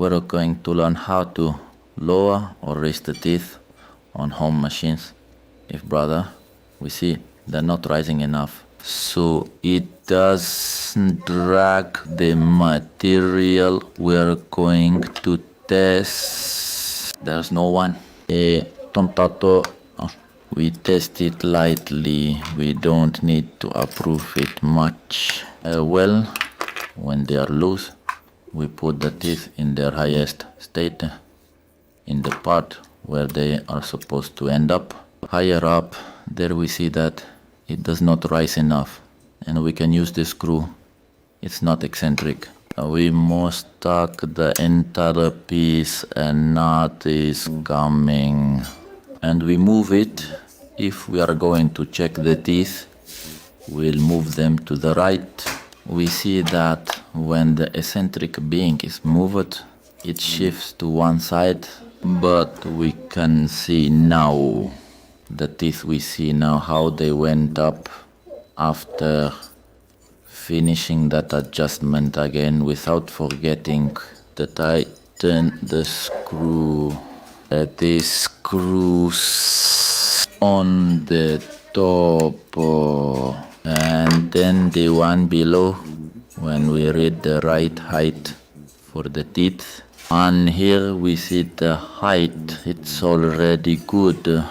we're going to learn how to lower or raise the teeth on home machines. If brother, we see they're not rising enough. So it doesn't drag the material we're going to test. There's no one. Tontato. We test it lightly. We don't need to approve it much. Well, when they are loose, we put the teeth in their highest state, in the part where they are supposed to end up. Higher up, there we see that it does not rise enough, and we can use this screw. It's not eccentric. We must tuck the entire piece and knot is coming. And we move it. If we are going to check the teeth, we'll move them to the right. We see that when the eccentric being is moved, it shifts to one side, but we can see now the teeth. We see now how they went up after finishing that adjustment again without forgetting to tighten the screw. These screws on the top and then the one below when we read the right height for the teeth. And here we see the height, it's already good.